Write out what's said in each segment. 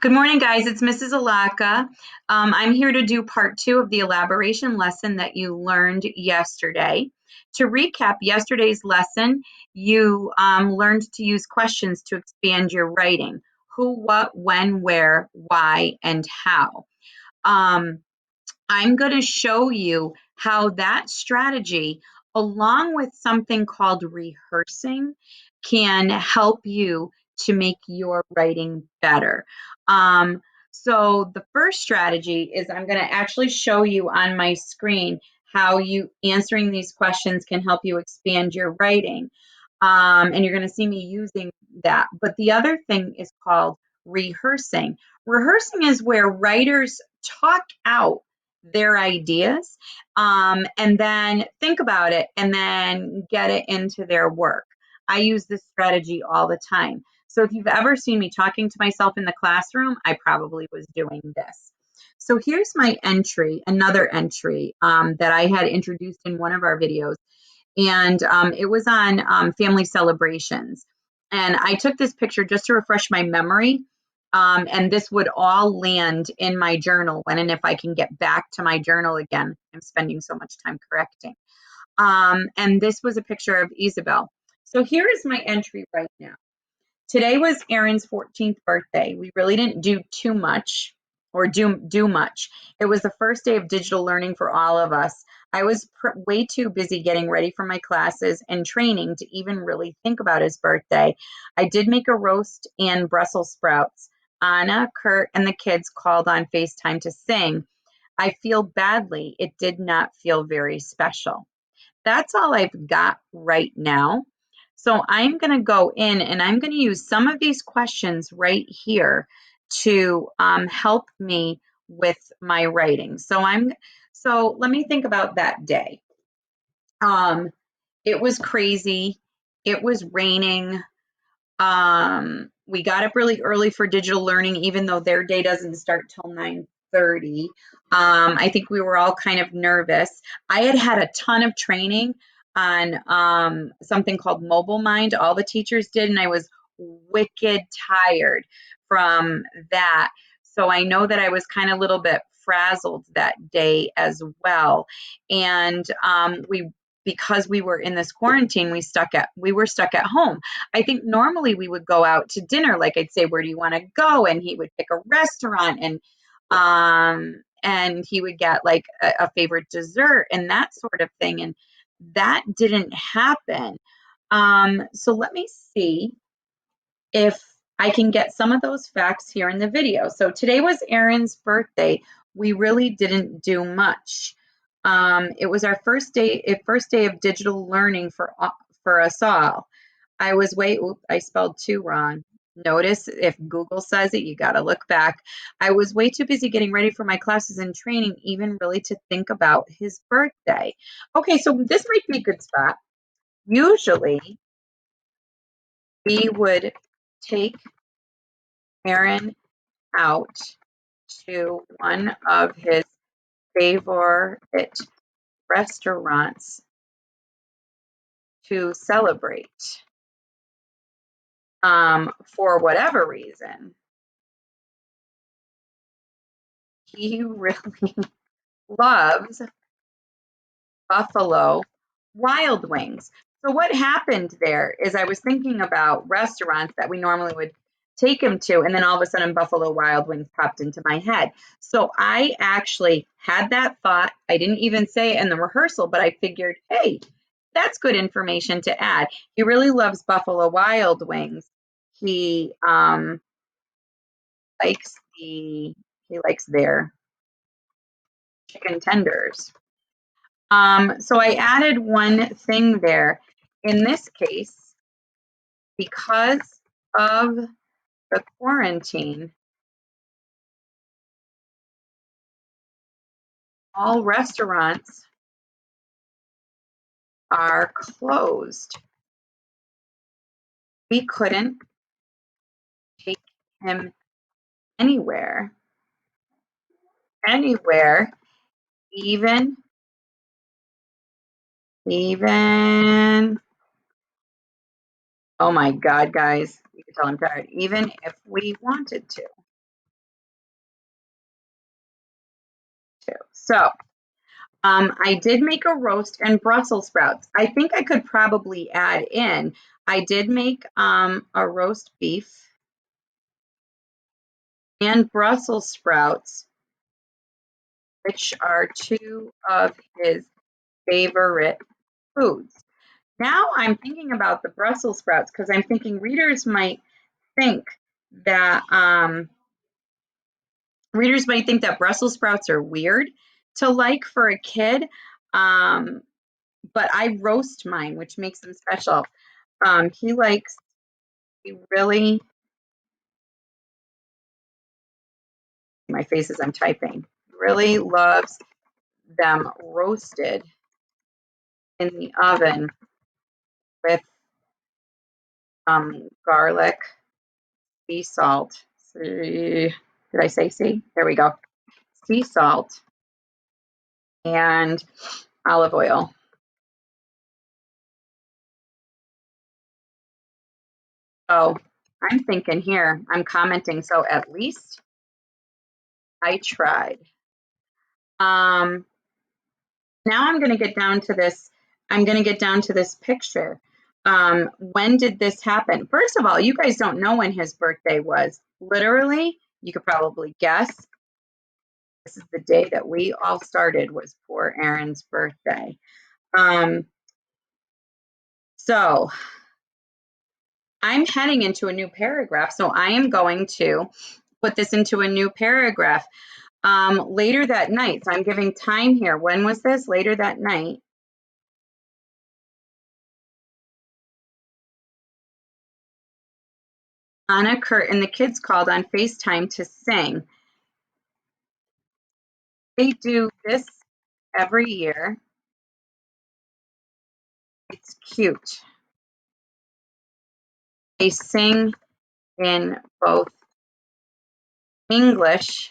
Good morning, guys. It's Mrs. Allocca. I'm here to do part 2 of the elaboration lesson that you learned yesterday. To recap yesterday's lesson, you learned to use questions to expand your writing. Who, what, when, where, why, and how. Um, I'm going to show you how that strategy, along with something called rehearsing, can help you to make your writing better. So the first strategy is I'm going to actually show you on my screen how you answering these questions can help you expand your writing. And you're going to see me using that. But the other thing is called rehearsing. Rehearsing is where writers talk out their ideas and then think about it and then get it into their work. I use this strategy all the time. So if you've ever seen me talking to myself in the classroom, I probably was doing this. So here's my entry, another entry that I had introduced in one of our videos. And it was on family celebrations. And I took this picture just to refresh my memory. And this would all land in my journal when and if I can get back to my journal again. I'm spending so much time correcting. And this was a picture of Isabel. So here is my entry right now. Today was Erin's 14th birthday. We really didn't do too much or do much. It was the first day of digital learning for all of us. I was way too busy getting ready for my classes and training to even really think about his birthday. I did make a roast and Brussels sprouts. Anna, Kurt, and the kids called on FaceTime to sing. I feel badly. It did not feel very special. That's all I've got right now. So I'm going to go in and I'm going to use some of these questions right here to help me with my writing. So let me think about that day. It was crazy. It was raining. We got up really early for digital learning, even though their day doesn't start till 9:30. I think we were all kind of nervous. I had a ton of training on something called Mobile Mind. All the teachers did, and I was wicked tired from that. So I know that I was kind of a little bit frazzled that day as well. And because we were in this quarantine, we were stuck at home. I think normally we would go out to dinner. Like I'd say, where do you want to go? And he would pick a restaurant and he would get like a favorite dessert and that sort of thing. And that didn't happen. So let me see if I can get some of those facts here in the video. So today was Erin's birthday. We really didn't do much. It was our first day of digital learning for us all. I spelled two wrong. Notice if Google says it, you got to look back. I was way too busy getting ready for my classes and training, even really to think about his birthday. Okay, so this might be a good spot. Usually, we would take Aaron out to one of his favorite restaurants to celebrate. For whatever reason, he really loves Buffalo Wild Wings. So what happened there is I was thinking about restaurants that we normally would take him to, and then all of a sudden Buffalo Wild Wings popped into my head. So I actually had that thought. I didn't even say it in the rehearsal, but I figured, hey, that's good information to add. He really loves Buffalo Wild Wings. He likes he likes their chicken tenders. So I added one thing there. In this case, because of the quarantine, all restaurants are closed. We couldn't take him anywhere, even, oh my God, guys, you can tell I'm tired, even if we wanted to. too. So I did make a roast and Brussels sprouts. I think I could probably add in. I did make a roast beef and Brussels sprouts, which are two of his favorite foods. Now I'm thinking about the Brussels sprouts because I'm thinking readers might think that Brussels sprouts are weird to like for a kid. But I roast mine, which makes them special. He really, my face as I'm typing, really loves them roasted in the oven with garlic, sea salt. Did I say sea? There we go. Sea salt and olive oil. So I'm thinking here, I'm commenting, so at least I tried. Now I'm going to get down to this. I'm going to get down to this picture. When did this happen? First of all, you guys don't know when his birthday was. Literally, you could probably guess. This is the day that we all started, was poor Aaron's birthday. So I'm heading into a new paragraph. So I am going to put this into a new paragraph. Later that night, so I'm giving time here. When was this? Later that night. Anna, Kurt, and the kids called on FaceTime to sing. They do this every year. It's cute. They sing in both English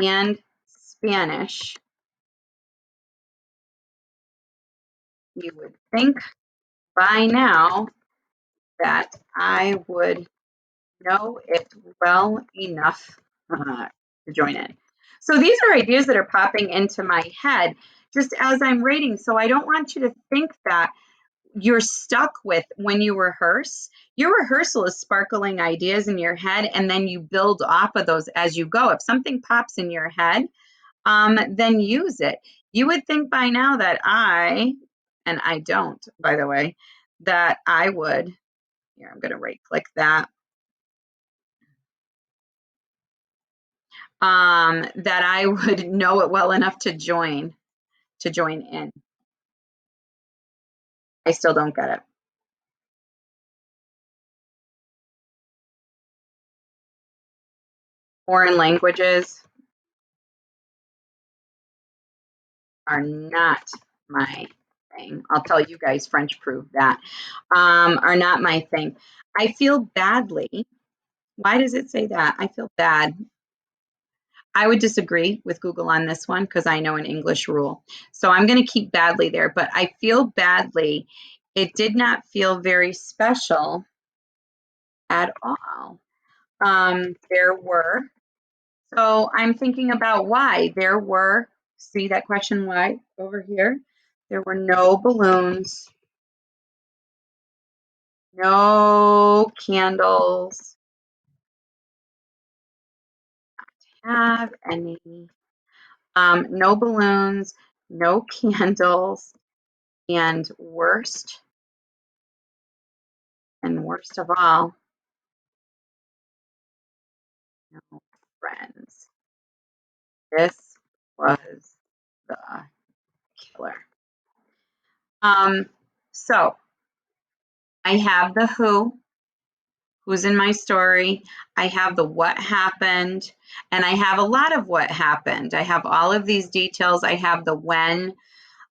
and Spanish. You would think by now that I would know it well enough to join in. So these are ideas that are popping into my head just as I'm reading. So I don't want you to think that you're stuck with when you rehearse. Your rehearsal is sparkling ideas in your head, and then you build off of those as you go. If something pops in your head, then use it. You would think by now that and I don't, by the way, that I would, here, I'm going to right click that, that I would know it well enough to join in. I still don't get it. Foreign languages are not my thing. I'll tell you guys, French proved that. Are not my thing. I feel badly. Why does it say that? I feel bad. I would disagree with Google on this one because I know an English rule. So I'm going to keep badly there, but I feel badly. It did not feel very special at all. There were, so I'm thinking about why. There were, see that question why over here? There were no balloons, no candles, have any, no balloons, no candles, and worst of all, no friends. This was the killer. So I have the who's in my story. I have the what happened, and I have a lot of what happened. I have all of these details. I have the when,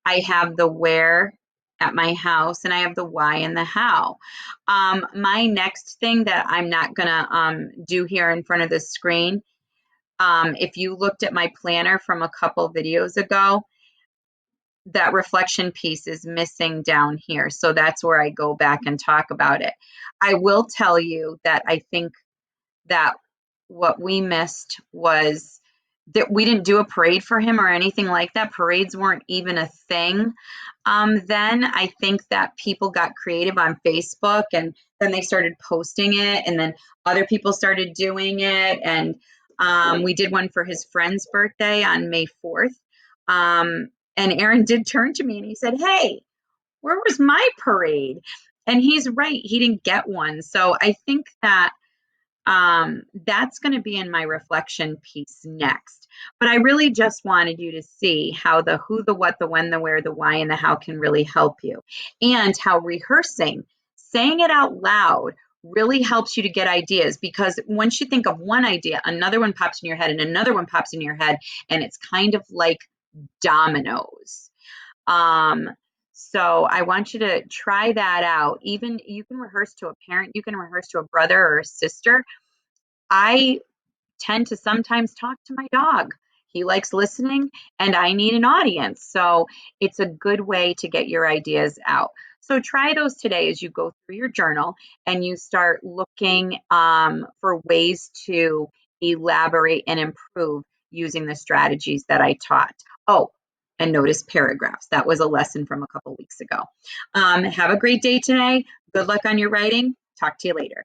I have the where at my house, and I have the why and the how. My next thing that I'm not gonna do here in front of the screen, if you looked at my planner from a couple videos ago, that reflection piece is missing down here. So that's where I go back and talk about it. I will tell you that I think that what we missed was that we didn't do a parade for him or anything like that. Parades weren't even a thing. Then I think that people got creative on Facebook, and then they started posting it, and then other people started doing it. And we did one for his friend's birthday on May 4th. And Aaron did turn to me and he said, "Hey, where was my parade?" And he's right, he didn't get one. So I think that that's going to be in my reflection piece next. But I really just wanted you to see how the who, the what, the when, the where, the why, and the how can really help you, and how rehearsing, saying it out loud, really helps you to get ideas, because once you think of one idea, another one pops in your head and another one pops in your head, and it's kind of like dominoes. Um, so I want you to try that out. Even you can rehearse to a parent, you can rehearse to a brother or a sister. I tend to sometimes talk to my dog. He likes listening, and I need an audience. So it's a good way to get your ideas out. So try those today as you go through your journal and you start looking for ways to elaborate and improve using the strategies that I taught. Oh, and notice paragraphs. That was a lesson from a couple weeks ago. Have a great day today. Good luck on your writing. Talk to you later.